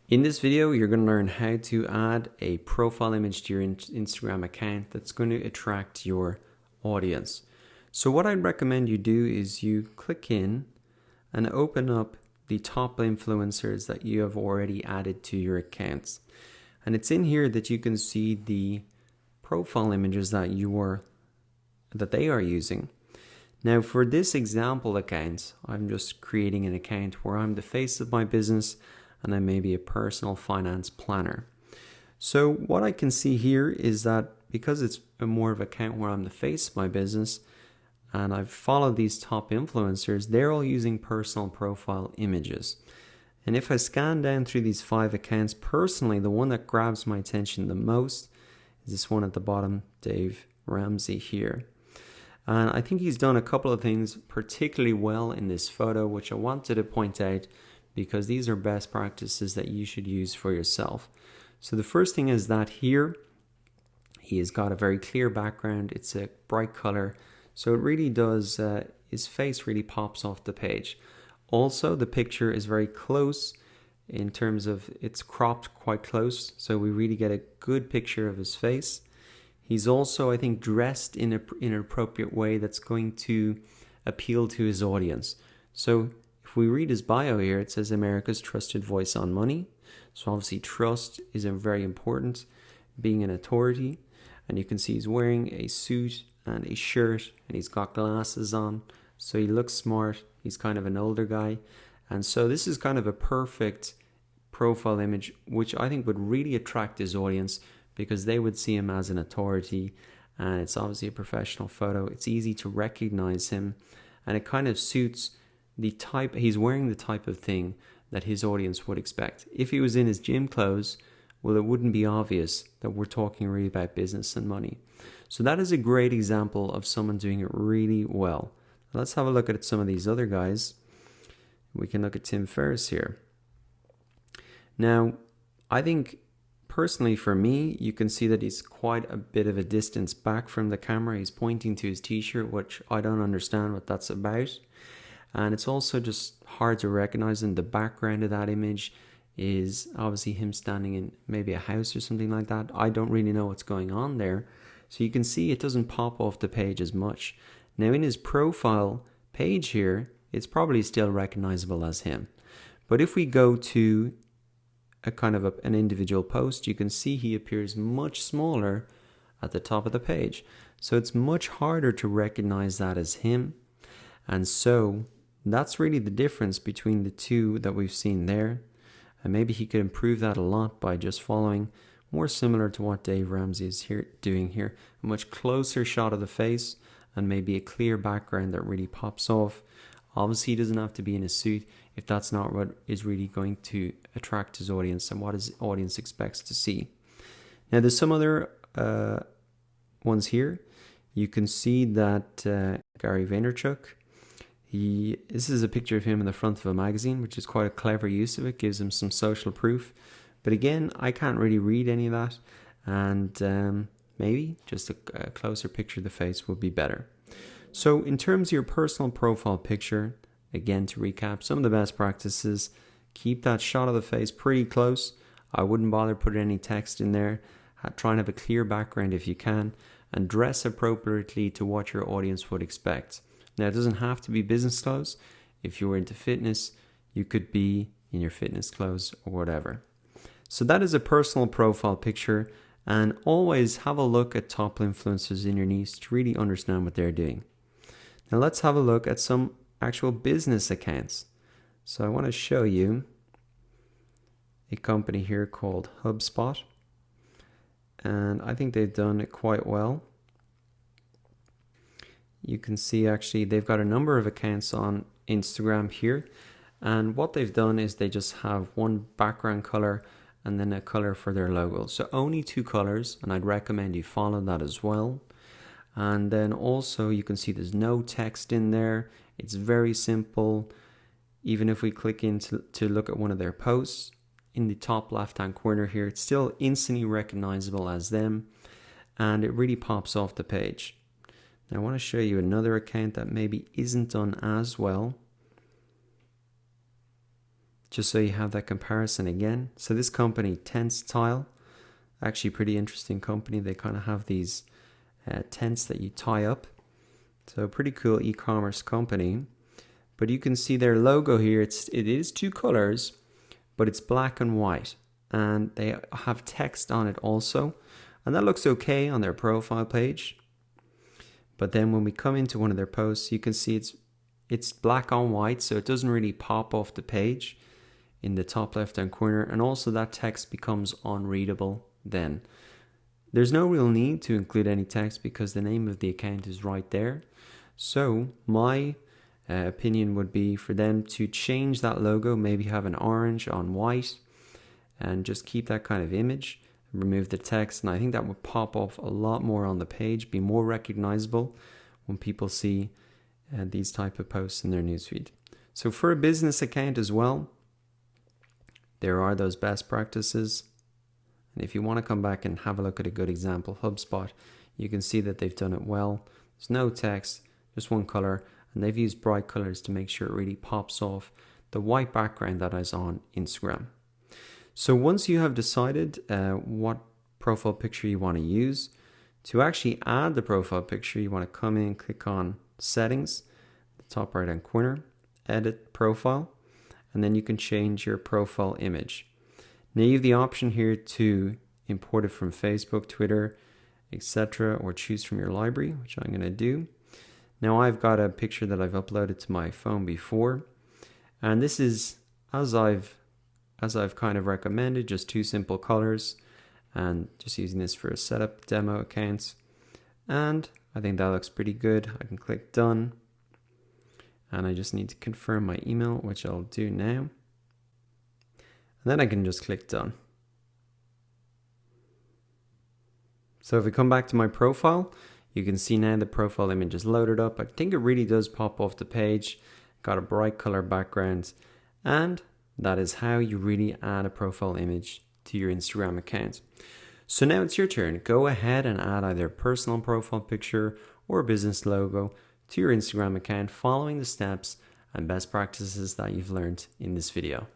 In this video, you're going to learn how to add a profile image to your Instagram account that's going to attract your audience. So what I'd recommend you do is you click in and open up the top influencers that you have already added to your accounts. And it's in here that you can see the profile images that they are using. Now for this example account, I'm just creating an account where I'm the face of my business and I may be a personal finance planner. So what I can see here is that because it's more of an account where I'm the face of my business and I've followed these top influencers, they're all using personal profile images. And if I scan down through these 5 accounts, personally, the one that grabs my attention the most is this one at the bottom, Dave Ramsey here. And I think he's done a couple of things particularly well in this photo, which I wanted to point out because these are best practices that you should use for yourself. So the first thing is that here, he has got a very clear background. It's a bright color. So it really does, his face really pops off the page. Also, the picture is very close in terms of it's cropped quite close. So we really get a good picture of his face. He's also, I think, dressed in an appropriate way that's going to appeal to his audience. So if we read his bio here, it says America's trusted voice on money. So obviously trust is very important, being an authority. And you can see he's wearing a suit and a shirt and he's got glasses on. So he looks smart. He's kind of an older guy. And so this is kind of a perfect profile image, which I think would really attract his audience because they would see him as an authority. And it's obviously a professional photo. It's easy to recognize him. And it kind of suits the type, he's wearing the type of thing that his audience would expect. If he was in his gym clothes, well, it wouldn't be obvious that we're talking really about business and money. So that is a great example of someone doing it really well. Let's have a look at some of these other guys. We can look at Tim Ferriss here. Now, I think personally for me, you can see that he's quite a bit of a distance back from the camera. He's pointing to his t-shirt, which I don't understand what that's about. And it's also just hard to recognize in the background of that image is obviously him standing in maybe a house or something like that. I don't really know what's going on there. So you can see it doesn't pop off the page as much. Now in his profile page here, it's probably still recognizable as him. But if we go to a kind of an individual post, you can see he appears much smaller at the top of the page. So it's much harder to recognize that as him. And so that's really the difference between the two that we've seen there. And maybe he could improve that a lot by just following more similar to what Dave Ramsey is doing here. A much closer shot of the face and maybe a clear background that really pops off. Obviously, he doesn't have to be in a suit if that's not what is really going to attract his audience and what his audience expects to see. Now, there's some other ones here. You can see that Gary Vaynerchuk, this is a picture of him in the front of a magazine, which is quite a clever use of it, gives him some social proof. But again, I can't really read any of that. And maybe just a closer picture of the face would be better. So in terms of your personal profile picture, again, to recap, some of the best practices, keep that shot of the face pretty close. I wouldn't bother putting any text in there. Try and have a clear background if you can, and dress appropriately to what your audience would expect. Now, it doesn't have to be business clothes. If you're into fitness, you could be in your fitness clothes or whatever. So that is a personal profile picture, and always have a look at top influencers in your niche to really understand what they're doing. Now let's have a look at some actual business accounts. So I want to show you a company here called HubSpot, and I think they've done it quite well. You can see actually they've got a number of accounts on Instagram here, and what they've done is they just have one background color and then a color for their logo. So only 2 colors, and I'd recommend you follow that as well. And then also you can see there's no text in there. It's very simple. Even if we click in to look at one of their posts, in the top left hand corner here, it's still instantly recognizable as them, and it really pops off the page. Now I want to show you another account that maybe isn't done as well. just so you have that comparison again. So this company, Tents Tile, actually pretty interesting company. They kind of have these tents that you tie up. So pretty cool e-commerce company. But you can see their logo here. It is two colors, but it's black and white. And they have text on it also. And that looks okay on their profile page. But then when we come into one of their posts, you can see it's black on white, so it doesn't really pop off the page in the top left-hand corner. And also that text becomes unreadable then. There's no real need to include any text because the name of the account is right there. So my opinion would be for them to change that logo, maybe have an orange on white, and just keep that kind of image, remove the text, and I think that would pop off a lot more on the page, be more recognizable when people see these type of posts in their newsfeed. So for a business account as well, there are those best practices. And if you want to come back and have a look at a good example, HubSpot, you can see that they've done it well. There's no text, just one color, and they've used bright colors to make sure it really pops off the white background that is on Instagram. So once you have decided what profile picture you want to use, to actually add the profile picture, you want to come in, click on Settings, the top right hand corner, Edit Profile, and then you can change your profile image. Now you have the option here to import it from Facebook, Twitter, etc., or choose from your library, which I'm going to do. Now I've got a picture that I've uploaded to my phone before, and this is as I've kind of recommended, just two simple colors, and just using this for a setup demo account. And I think that looks pretty good. I can click done, and I just need to confirm my email, which I'll do now. And then I can just click done. So if we come back to my profile, you can see now the profile image is loaded up. I think it really does pop off the page. Got a bright color background, and that is how you really add a profile image to your Instagram account. So now it's your turn. Go ahead and add either a personal profile picture or a business logo to your Instagram account following the steps and best practices that you've learned in this video.